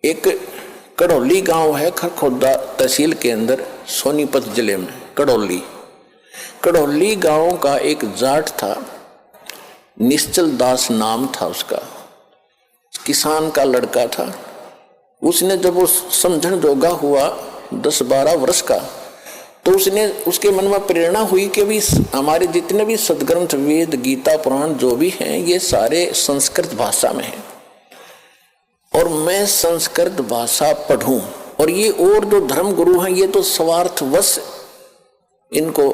एक कड़ौली गांव है खरखोदा तहसील के अंदर, सोनीपत जिले में। कड़ौली गांव का एक जाट था, निश्चल दास नाम था उसका, किसान का लड़का था। उसने जब वो समझण जोगा हुआ 10-12 वर्ष का, तो उसके मन में प्रेरणा हुई कि भी हमारे जितने भी सदग्रंथ, वेद, गीता, पुराण जो भी हैं, ये सारे संस्कृत भाषा में हैं और मैं संस्कृत भाषा पढ़ूं। और ये और जो धर्म गुरु हैं ये तो स्वार्थवश इनको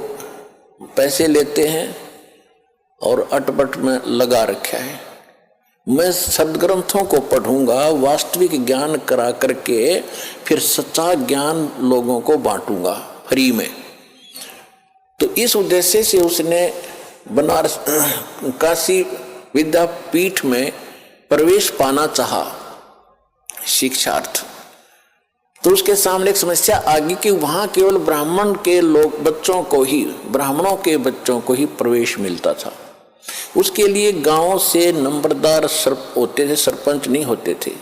पैसे लेते हैं और अटपट में लगा रखा है। मैं सदग्रंथों को पढ़ूंगा, वास्तविक ज्ञान करा करके फिर सच्चा ज्ञान लोगों को बांटूंगा फ्री में। तो इस उद्देश्य से उसने बनारस काशी विद्यापीठ में प्रवेश पाना चाहा शिक्षार्थ। तो उसके सामने एक समस्या आ गई कि वहां केवल ब्राह्मण के लोग बच्चों को ही, ब्राह्मणों के बच्चों को ही प्रवेश मिलता था। उसके लिए गांव से नंबरदार होते थे, सरपंच नहीं होते थे,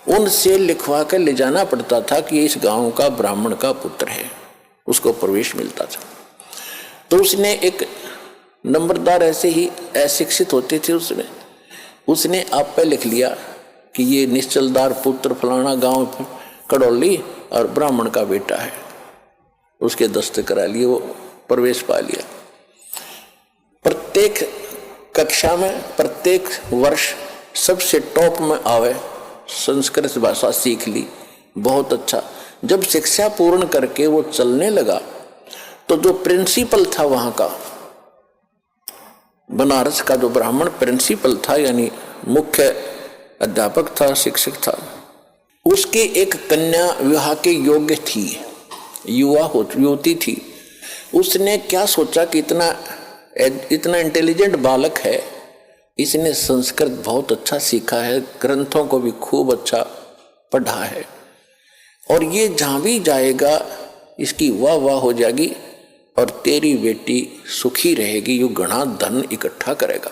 उनसे लिखवा कर ले जाना पड़ता था कि इस गांव का ब्राह्मण का पुत्र है, उसको प्रवेश मिलता था। तो उसने एक नंबरदार ऐसे ही अशिक्षित होते थे, उसने आप पे लिख लिया कि ये निश्चलदार पुत्र फलाना गांव कड़ौली और ब्राह्मण का बेटा है। उसके दस्तखत करा लिए, वो प्रवेश पा लिया। प्रत्येक कक्षा में प्रत्येक वर्ष सबसे टॉप में आवे, संस्कृत भाषा सीख ली, बहुत अच्छा। जब शिक्षा पूर्ण करके वो चलने लगा तो जो प्रिंसिपल था वहां का, बनारस का जो ब्राह्मण प्रिंसिपल था यानी मुख्य अध्यापक था, शिक्षक था, उसकी एक कन्या विवाह के योग्य थी, युवती थी। उसने क्या सोचा कि इतना इंटेलिजेंट बालक है, इसने संस्कृत बहुत अच्छा सीखा है, ग्रंथों को भी खूब अच्छा पढ़ा है और ये जहां भी जाएगा इसकी वाह वाह हो जाएगी और तेरी बेटी सुखी रहेगी, यू घना धन इकट्ठा करेगा।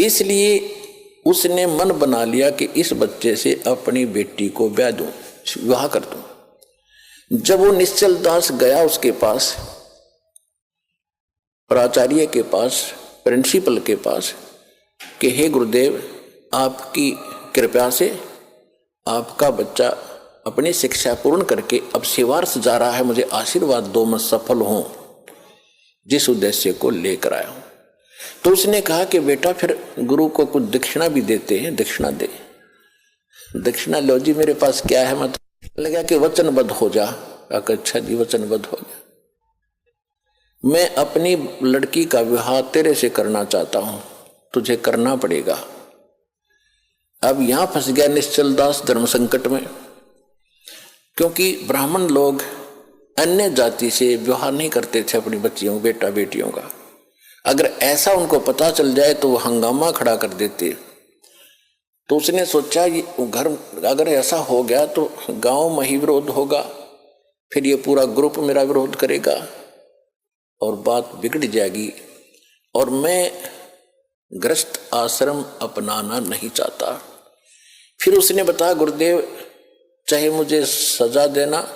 इसलिए उसने मन बना लिया कि इस बच्चे से अपनी बेटी को ब्याह दूं, विवाह कर दूं। जब वो निश्चल दास गया उसके पास, प्राचार्य के पास, प्रिंसिपल के पास कि हे गुरुदेव, आपकी कृपा से आपका बच्चा अपनी शिक्षा पूर्ण करके अब सेवार्थ जा रहा है, मुझे आशीर्वाद दो, मैं सफल हूं जिस उद्देश्य को लेकर आया हूं। तो उसने कहा कि बेटा फिर गुरु को कुछ दक्षिणा भी देते हैं, दक्षिणा दे। दक्षिणा लो जी, मेरे पास क्या है, मत लगा कि वचनबद्ध हो जा। अच्छा जी, वचनबद्ध हो जा, मैं अपनी लड़की का विवाह तेरे से करना चाहता हूं, तुझे करना पड़ेगा। अब यहां फंस गया निश्चल दास धर्म संकट में, क्योंकि ब्राह्मण लोग अन्य जाति से विवाह नहीं करते थे अपनी बच्चियों, बेटा बेटियों का। अगर ऐसा उनको पता चल जाए तो वो हंगामा खड़ा कर देते। तो उसने सोचा ये घर अगर ऐसा हो गया तो गांव में ही विरोध होगा, फिर ये पूरा ग्रुप मेरा विरोध करेगा और बात बिगड़ जाएगी और मैं ग्रस्त आश्रम अपनाना नहीं चाहता। फिर उसने बताया गुरुदेव, चाहे मुझे सजा देना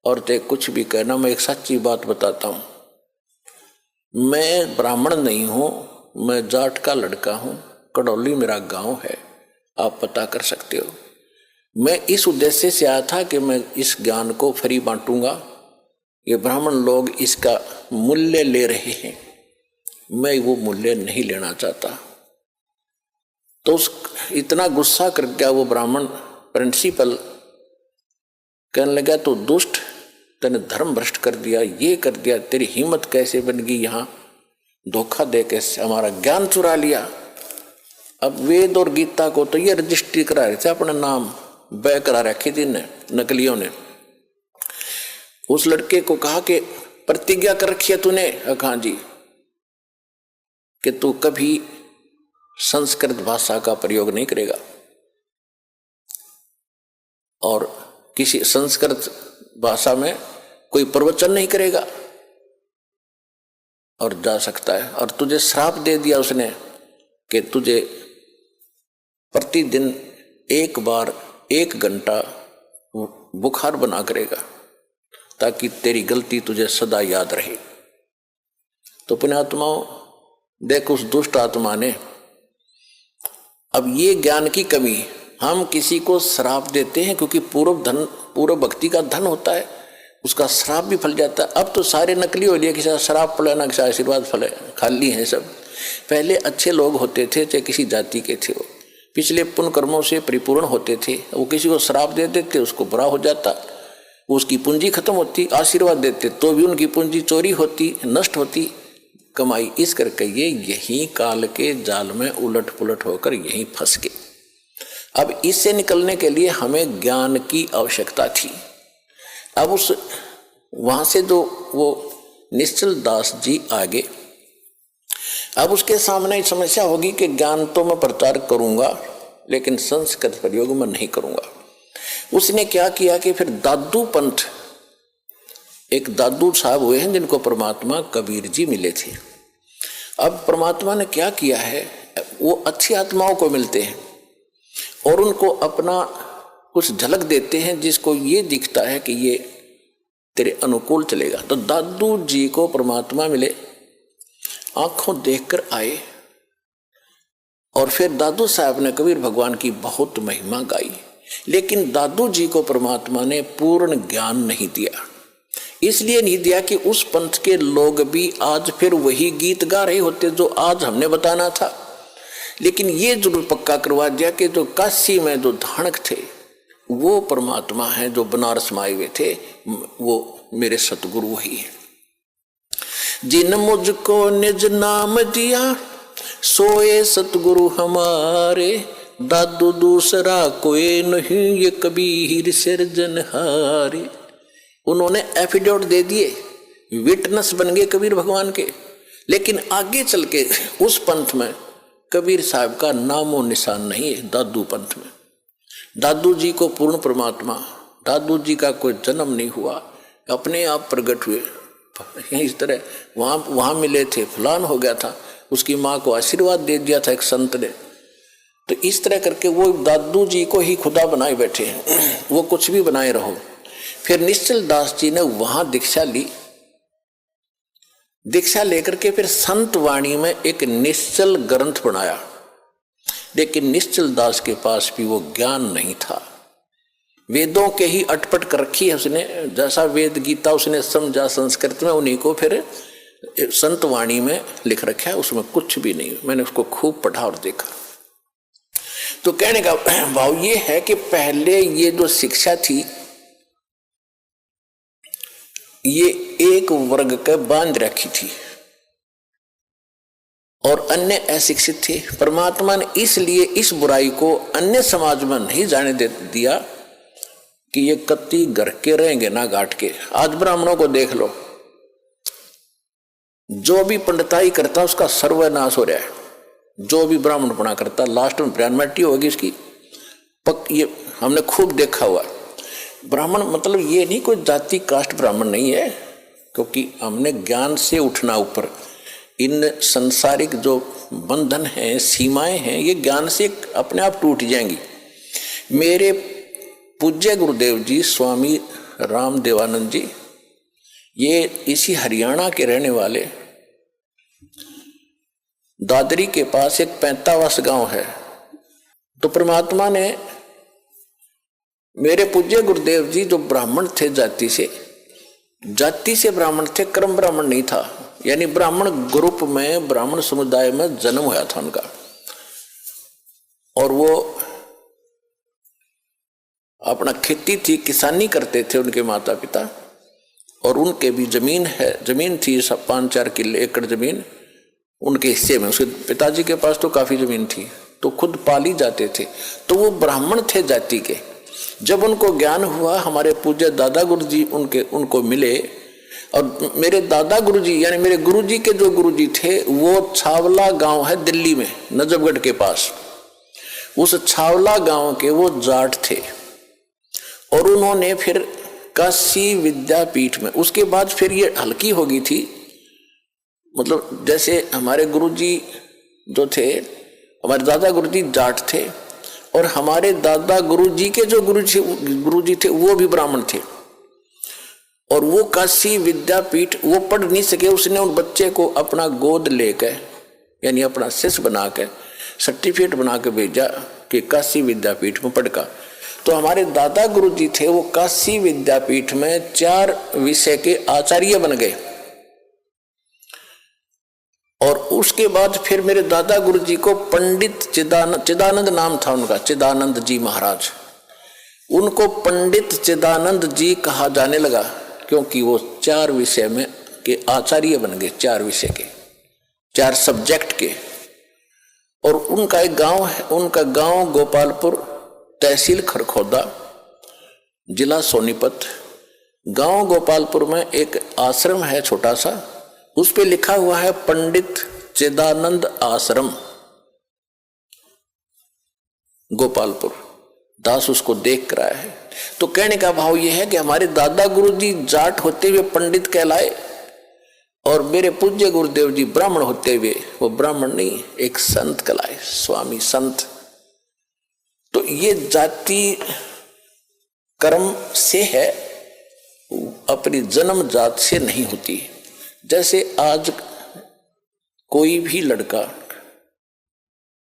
और चाहे कुछ भी कहना, मैं एक सच्ची बात बताता हूं, मैं ब्राह्मण नहीं हूं, मैं जाट का लड़का हूं, कड़ौली मेरा गांव है, आप पता कर सकते हो। मैं इस उद्देश्य से आया था कि मैं इस ज्ञान को फ्री बांटूंगा, ये ब्राह्मण लोग इसका मूल्य ले रहे हैं, मैं वो मूल्य नहीं लेना चाहता। तो इतना गुस्सा कर गया वो ब्राह्मण प्रिंसिपल, कहने लगा तो दुष्ट, तूने धर्म भ्रष्ट कर दिया, ये कर दिया, तेरी हिम्मत कैसे बन गई, यहाँ धोखा दे के हमारा ज्ञान चुरा लिया। अब वेद और गीता को तो ये रजिस्ट्री करा रहे थे, अपना नाम बै करा रखी थी नकलियों ने। उस लड़के को कहा कि प्रतिज्ञा कर रखी है तूने? कहा जी, कि तू कभी संस्कृत भाषा का प्रयोग नहीं करेगा और किसी संस्कृत भाषा में कोई प्रवचन नहीं करेगा और जा सकता है। और तुझे श्राप दे दिया उसने कि तुझे प्रतिदिन एक बार 1 घंटा बुखार बना करेगा ताकि तेरी गलती तुझे सदा याद रहे। तो पुण्यात्माओं, देख उस दुष्ट आत्मा ने, अब ये ज्ञान की कमी, हम किसी को श्राप देते हैं क्योंकि पूर्व भक्ति का धन होता है, उसका श्राप भी फल जाता है। अब तो सारे नकली हो लिए, किसी का श्राप फले ना किसी आशीर्वाद फले, खाली हैं सब। पहले अच्छे लोग होते थे, चाहे किसी जाति के थे, वो पिछले पुण्य कर्मों से परिपूर्ण होते थे। वो किसी को श्राप दे देते, उसको बुरा हो जाता, उसकी पूंजी खत्म होती। आशीर्वाद देते तो भी उनकी पूंजी चोरी होती, नष्ट होती कमाई। इस करके ये यही काल के जाल में उलट पुलट होकर यहीं फंस गए। अब इससे निकलने के लिए हमें ज्ञान की आवश्यकता थी। अब उस वहां से जो वो निश्चल दास जी आगे, अब उसके सामने समस्या होगी कि ज्ञान तो मैं प्रचार करूंगा लेकिन संस्कृत प्रयोग में नहीं करूंगा। उसने क्या किया कि फिर दादू पंथ, एक दादू साहब हुए हैं जिनको परमात्मा कबीर जी मिले थे। अब परमात्मा ने क्या किया है, वो अच्छी आत्माओं को मिलते हैं और उनको अपना कुछ झलक देते हैं जिसको ये दिखता है कि ये तेरे अनुकूल चलेगा। तो दादू जी को परमात्मा मिले, आंखों देखकर आए और फिर दादू साहब ने कबीर भगवान की बहुत महिमा गाई। लेकिन दादू जी को परमात्मा ने पूर्ण ज्ञान नहीं दिया। इसलिए नहीं दिया कि उस पंथ के लोग भी आज फिर वही गीत गा रहे होते जो आज हमने बताना था। लेकिन ये जरूर पक्का करवा दिया कि जो काशी में जो धाणक थे वो परमात्मा है, जो बनारस में आए हुए थे वो मेरे सतगुरु वही है। जिन मुझको निज नाम दिया सोए सतगुरु हमारे, दादू दूसरा कोई नहीं ये कबीर सिरजनहारे। उन्होंने एफिडेविट दे दिए, विटनेस बन गए कबीर भगवान के। लेकिन आगे चल के उस पंथ में कबीर साहब का नामो निशान नहीं है। दादू पंथ में दादू जी को पूर्ण परमात्मा, दादू जी का कोई जन्म नहीं हुआ, अपने आप प्रकट हुए। इस तरह वहां मिले थे, फलान हो गया था, उसकी माँ को आशीर्वाद दे दिया था एक संत ने। तो इस तरह करके वो दादू जी को ही खुदा बनाए बैठे हैं, वो कुछ भी बनाए रहो। फिर निश्चल दास जी ने वहां दीक्षा ली। दीक्षा लेकर के फिर संत वाणी में एक निश्चल ग्रंथ बनाया। लेकिन निश्चल दास के पास भी वो ज्ञान नहीं था। वेदों के ही अटपट कर रखी है उसने, जैसा वेद गीता उसने समझा संस्कृत में, उन्हीं को फिर संत वाणी में लिख रखा है, उसमें कुछ भी नहीं। मैंने उसको खूब पढ़ा और देखा। तो कहने का भाव ये है कि पहले ये जो शिक्षा थी ये एक वर्ग के बांध रखी थी और अन्य अशिक्षित थे। परमात्मा ने इसलिए इस बुराई को अन्य समाज में नहीं जाने दे दिया कि ये कत्ती घर के रहेंगे ना घाट के। आज ब्राह्मणों को देख लो, जो भी पंडिताई करता उसका सर्वनाश हो रहा है। जो भी ब्राह्मणपना करता लास्ट में ब्राह्मणटी होगी इसकी ये हमने खूब देखा हुआ। ब्राह्मण मतलब ये नहीं कोई जाति कास्ट ब्राह्मण नहीं है, क्योंकि हमने ज्ञान से उठना ऊपर। इन संसारिक जो बंधन हैं, सीमाएं हैं, ये ज्ञान से अपने आप टूट जाएंगी। मेरे पूज्य गुरुदेव जी स्वामी राम देवानंद जी, ये इसी हरियाणा के रहने वाले, दादरी के पास एक 45 गांव है। तो परमात्मा ने मेरे पूज्य गुरुदेव जी जो ब्राह्मण थे, जाति से ब्राह्मण थे, कर्म ब्राह्मण नहीं था, यानी ब्राह्मण ग्रुप में, ब्राह्मण समुदाय में जन्म हुआ था उनका। और वो अपना खेती थी, किसानी करते थे उनके माता पिता, और उनके भी जमीन थी 5-4 किले एकड़ जमीन उनके हिस्से में। उसके पिताजी के पास तो काफी जमीन थी, तो खुद पाली जाते थे। तो वो ब्राह्मण थे जाति के। जब उनको ज्ञान हुआ, हमारे पूज्य दादा गुरुजी उनको मिले, और मेरे दादा गुरुजी यानी मेरे गुरुजी के जो गुरुजी थे वो छावला गांव है दिल्ली में, नजफगढ़ के पास। उस छावला गांव के वो जाट थे और उन्होंने फिर काशी विद्यापीठ में, उसके बाद फिर ये हल्की हो गई थी। मतलब जैसे हमारे गुरुजी जो थे, हमारे दादा गुरुजी जाट थे और हमारे दादा गुरुजी के जो गुरुजी थे वो भी ब्राह्मण थे, और वो काशी विद्यापीठ वो पढ़ नहीं सके, उसने उन बच्चे को अपना गोद लेकर यानी अपना शिष्य बना के सर्टिफिकेट बना के भेजा कि काशी विद्यापीठ में पढ़ का। तो हमारे दादा गुरुजी थे वो काशी विद्यापीठ में 4 विषय के आचार्य बन गए। और उसके बाद फिर मेरे दादा गुरुजी को पंडित चिदानंद नाम था उनका, चिदानंद जी महाराज, उनको पंडित चिदानंद जी कहा जाने लगा क्योंकि वो 4 विषय में के आचार्य बन गए, 4 विषय के, 4 सब्जेक्ट के। और उनका एक गांव है, उनका गांव गोपालपुर, तहसील खरखोदा, जिला सोनीपत। गांव गोपालपुर में एक आश्रम है छोटा सा, उस पे लिखा हुआ है पंडित चिदानंद आश्रम गोपालपुर। दास उसको देख कर आया है। तो कहने का भाव यह है कि हमारे दादा गुरुजी जाट होते हुए पंडित कहलाए और मेरे पूज्य गुरुदेव जी ब्राह्मण होते हुए वो ब्राह्मण नहीं, एक संत कहलाए, स्वामी संत। तो ये जाति कर्म से है, अपनी जन्म जात से नहीं होती। जैसे आज कोई भी लड़का,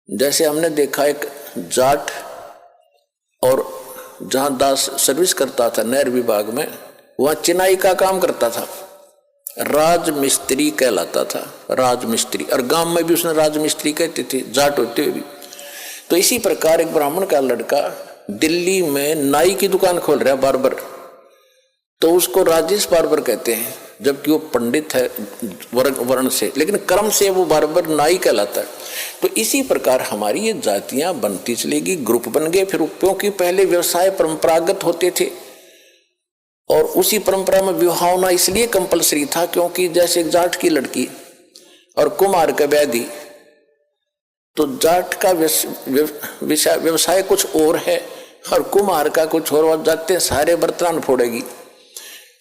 जैसे हमने देखा एक जाट और जहां दास सर्विस करता था नहर विभाग में, वहां चिनाई का काम करता था, राजमिस्त्री कहलाता था, राजमिस्त्री। और गांव में भी उसने राजमिस्त्री कहते थे जाट होते हुए भी। तो इसी प्रकार एक ब्राह्मण का लड़का दिल्ली में नाई की दुकान खोल रहा है, बार्बर, तो उसको राजेश बार्बर कहते हैं, जबकि वो पंडित है वर्ण से, लेकिन कर्म से वो बार्बर नाई कहलाता है। तो इसी प्रकार हमारी ये जातियां बनती चलेगी, ग्रुप बन गए फिर, क्योंकि पहले व्यवसाय परंपरागत होते थे और उसी परंपरा में विवाह होना इसलिए कंपलसरी था क्योंकि जैसे जाट की लड़की और कुम्हार का बैदी, तो जाट का व्यवसाय कुछ और है और कुम्हार का कुछ और, जाते सारे बर्तन फोड़ेगी।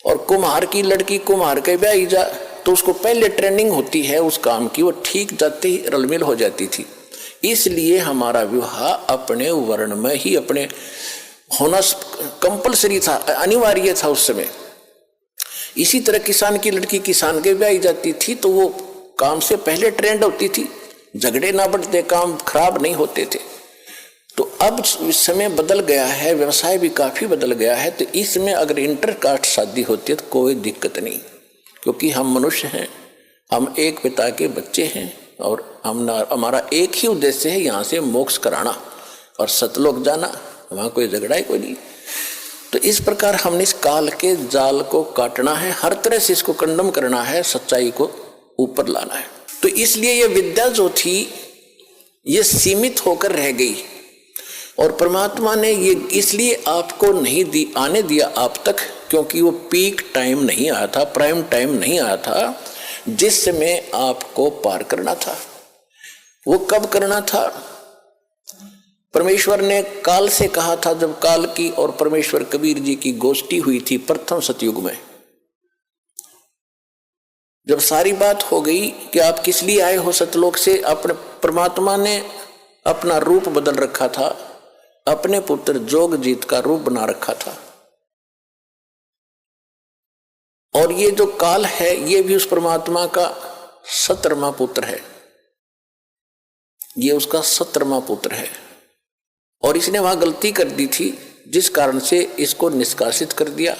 और कुम्हार की लड़की कुम्हार के ब्याही जा तो उसको पहले ट्रेनिंग होती है उस काम की, वो ठीक जाते ही रलमिल हो जाती थी। इसलिए हमारा विवाह अपने वर्ण में ही अपने होना कंपलसरी था, अनिवार्य था उस समय। इसी तरह किसान की लड़की किसान के ब्याही जाती थी तो वो काम से पहले ट्रेंड होती थी, झगड़े ना बढ़ते, काम खराब नहीं होते थे। तो अब समय बदल गया है, व्यवसाय भी काफी बदल गया है, तो इसमें अगर इंटरकास्ट शादी होती है तो कोई दिक्कत नहीं, क्योंकि हम मनुष्य हैं, हम एक पिता के बच्चे हैं और हमारा एक ही उद्देश्य है, यहाँ से मोक्ष कराना और सतलोक जाना, वहाँ कोई झगड़ा ही कोई नहीं। तो इस प्रकार हमने इस काल के जाल को काटना है, हर तरह से इसको कंडम करना है, सच्चाई को ऊपर लाना है। तो इसलिए ये विद्या जो थी ये सीमित होकर रह गई और परमात्मा ने ये इसलिए आपको नहीं आने दिया आप तक, क्योंकि वो पीक टाइम नहीं आया था, प्राइम टाइम नहीं आया था जिस समय आपको पार करना था। वो कब करना था? परमेश्वर ने काल से कहा था, जब काल की और परमेश्वर कबीर जी की गोष्ठी हुई थी प्रथम सतयुग में, जब सारी बात हो गई कि आप किस लिए आए हो सतलोक से, अपने परमात्मा ने अपना रूप बदल रखा था, अपने पुत्र जोगजीत का रूप बना रखा था। और ये जो काल है ये भी उस परमात्मा का 17वां पुत्र है, ये उसका 17वां पुत्र है। और इसने वहां गलती कर दी थी जिस कारण से इसको निष्कासित कर दिया।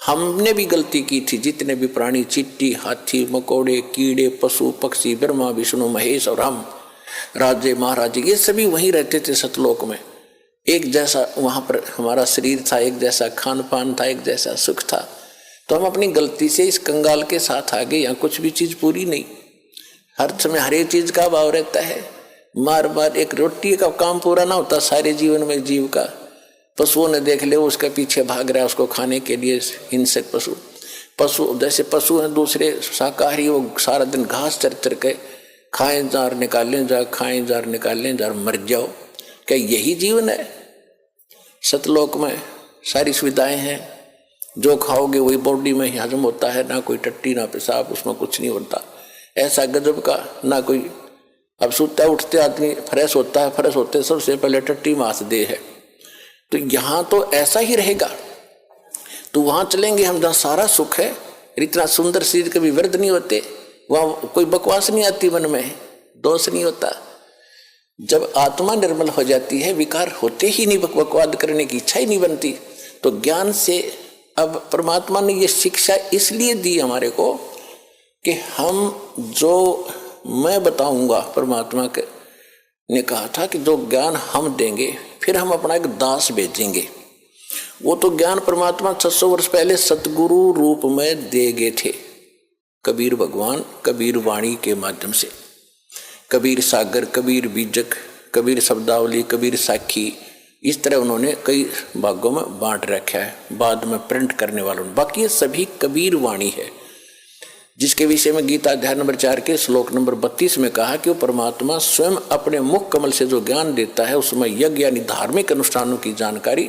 हमने भी गलती की थी, जितने भी प्राणी, चींटी, हाथी, मकोड़े, कीड़े, पशु पक्षी, ब्रह्मा विष्णु महेश और हम राजे महाराजे, ये सभी वहीं रहते थे सतलोक में। एक जैसा वहां पर हमारा शरीर था, एक जैसा खान पान था, एक जैसा सुख था। तो हम अपनी गलती से इस कंगाल के साथ आ गए। यहाँ कुछ भी चीज पूरी नहीं, हर समय हर एक चीज का अभाव रहता है। मार मार एक रोटी का काम पूरा ना होता सारे जीवन में जीव का। पशुओं ने देख ले, उसके पीछे भाग रहा है उसको खाने के लिए, हिंसक पशु जैसे पशु हैं दूसरे शाकाहारी, वो सारा दिन घास चर चर के खाएं जार निकालें जार, खाएं जार निकालें जार, मर जाओ। क्या यही जीवन है? सतलोक में सारी सुविधाएं हैं, जो खाओगे वही बॉडी में हजम होता है, ना कोई टट्टी ना पेशाब, उसमें कुछ नहीं होता। ऐसा गजब का ना कोई अब सोता उठते आदमी फ्रेश होता है, फ्रेश होते सबसे पहले टट्टी मास दे है। तो यहाँ तो ऐसा ही रहेगा। तो वहाँ चलेंगे हम जहाँ सारा सुख है, इतना सुंदर शरीर कभी व्यर्थ नहीं होते, वहाँ कोई बकवास नहीं आती, मन में दोष नहीं होता। जब आत्मा निर्मल हो जाती है, विकार होते ही नहीं, बकवाद करने की इच्छा ही नहीं बनती। तो ज्ञान से अब परमात्मा ने ये शिक्षा इसलिए दी हमारे को कि हम जो मैं बताऊंगा, परमात्मा के ने कहा था कि जो ज्ञान हम देंगे फिर हम अपना एक दास भेजेंगे। वो तो ज्ञान परमात्मा 600 वर्ष पहले सतगुरु रूप में दे गए थे, कबीर भगवान कबीर वाणी के माध्यम से। कबीर सागर, कबीर बीजक, कबीर शब्दावली, कबीर साखी, इस तरह उन्होंने कई भागों में बांट रखा है, बाद में प्रिंट करने वालों ने। बाकी ये सभी कबीर वाणी है, जिसके विषय में गीता अध्याय नंबर 4 के श्लोक नंबर 32 में कहा कि वो परमात्मा स्वयं अपने मुख कमल से जो ज्ञान देता है उसमें यज्ञ यानी धार्मिक अनुष्ठानों की जानकारी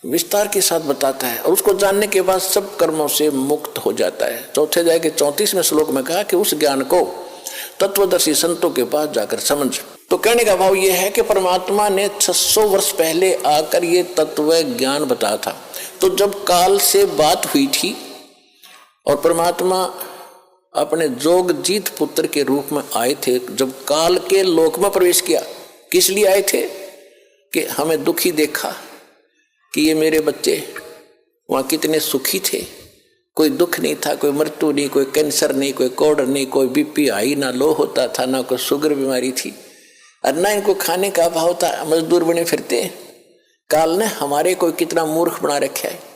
विस्तार के साथ बताता है, और उसको जानने के बाद सब कर्मों से मुक्त हो जाता है। चौथे अध्याय के 34वें श्लोक में कहा कि उस ज्ञान को तत्वदर्शी संतों के पास जाकर समझ। तो कहने का भाव यह है कि परमात्मा ने 600 वर्ष पहले आकर ये तत्व ज्ञान बताया था। तो जब काल से बात हुई थी और परमात्मा अपने जोगजीत पुत्र के रूप में आए थे, जब काल के लोक में प्रवेश किया, किस लिए आए थे? कि हमें दुखी देखा कि ये मेरे बच्चे वहाँ कितने सुखी थे, कोई दुख नहीं था, कोई मृत्यु नहीं, कोई कैंसर नहीं, कोई कोढ़ नहीं, कोई बीपी हाई ना लो होता था, ना कोई शुगर बीमारी थी, और ना इनको खाने का अभाव था, मजदूर बने फिरते। काल ने हमारे को कितना मूर्ख बना रखा है।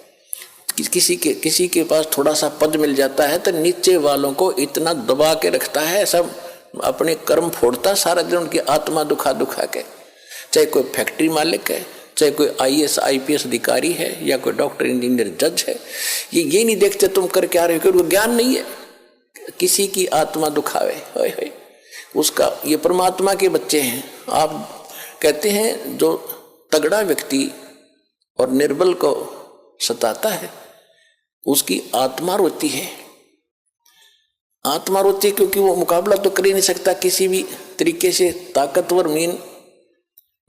किसी के पास थोड़ा सा पद मिल जाता है तो नीचे वालों को इतना दबा के रखता है, सब अपने कर्म फोड़ता सारा दिन, उनकी आत्मा दुखा के। चाहे कोई फैक्ट्री मालिक है, चाहे कोई IAS IPS अधिकारी है, या कोई डॉक्टर इंजीनियर जज है, ये नहीं देखते तुम कर क्या रहे हो, क्योंकि ज्ञान नहीं है। किसी की आत्मा दुखावे, होय होय, उसका ये परमात्मा के बच्चे हैं। आप कहते हैं जो तगड़ा व्यक्ति और निर्बल को सताता है उसकी आत्मा रोती है। आत्मा रोती है क्योंकि वो मुकाबला तो कर ही नहीं सकता किसी भी तरीके से। ताकतवर मीन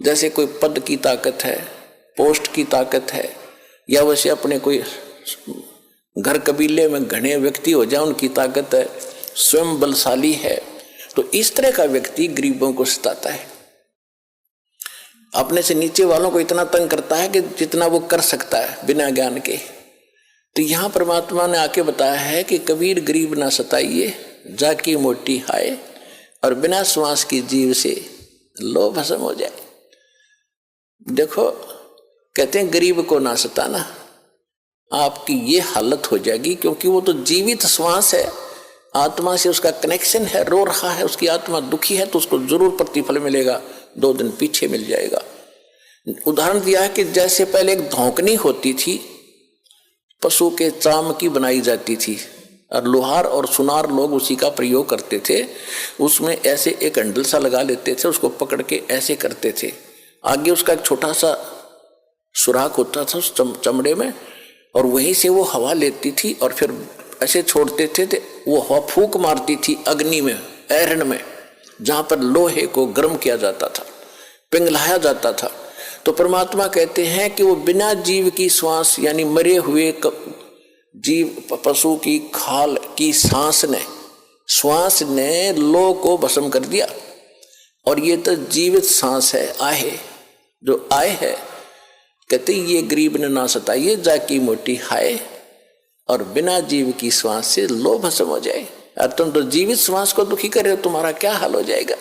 जैसे कोई पद की ताकत है, पोस्ट की ताकत है, या वैसे अपने कोई घर कबीले में घने व्यक्ति हो जाए उनकी ताकत है, स्वयं बलशाली है। तो इस तरह का व्यक्ति गरीबों को सताता है, अपने से नीचे वालों को इतना तंग करता है कि जितना वो कर सकता है बिना ज्ञान के। तो यहाँ परमात्मा ने आके बताया है कि कबीर गरीब ना सताइए, जाकी मोटी हाय, और बिना श्वास की जीव से लो भस्म हो जाए। देखो कहते हैं गरीब को ना सताना, आपकी ये हालत हो जाएगी, क्योंकि वो तो जीवित श्वास है, आत्मा से उसका कनेक्शन है, रो रहा है, उसकी आत्मा दुखी है तो उसको जरूर प्रतिफल मिलेगा, 2 दिन पीछे मिल जाएगा। उदाहरण दिया है कि जैसे पहले एक धौंकनी होती थी, पशु के चाम की बनाई जाती थी, और लोहार और सुनार लोग उसी का प्रयोग करते थे। उसमें ऐसे एक हैंडल सा लगा लेते थे, उसको पकड़ के ऐसे करते थे, आगे उसका एक छोटा सा सुराख होता था उस चमड़े में, और वहीं से वो हवा लेती थी और फिर ऐसे छोड़ते थे, वो हवा फूंक मारती थी अग्नि में, ऐरन में, जहाँ पर लोहे को गर्म किया जाता था, पिघलाया जाता था। तो परमात्मा कहते हैं कि वो बिना जीव की श्वास यानी मरे हुए जीव पशु की खाल की श्वास ने लो को भस्म कर दिया। और ये तो जीवित सांस है, आहे जो आए है, कहते ये गरीब ने ना सताइए, जाकी मोटी हाय, और बिना जीव की श्वास से लो भस्म हो जाए। और तुम तो जीवित श्वास को दुखी कर रहे हो, तुम्हारा क्या हाल हो जाएगा।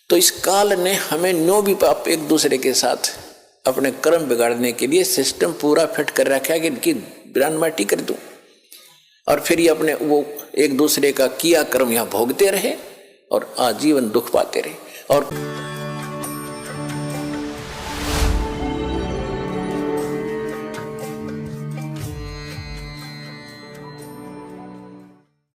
तो इस काल ने हमें न्यो भी पाप एक दूसरे के साथ अपने कर्म बिगाड़ने के लिए सिस्टम पूरा फिट कर रखा है कि इनकी बिरान माटी कर दूं, और फिर ये अपने वो एक दूसरे का किया कर्म यहाँ भोगते रहे और आजीवन दुख पाते रहे। और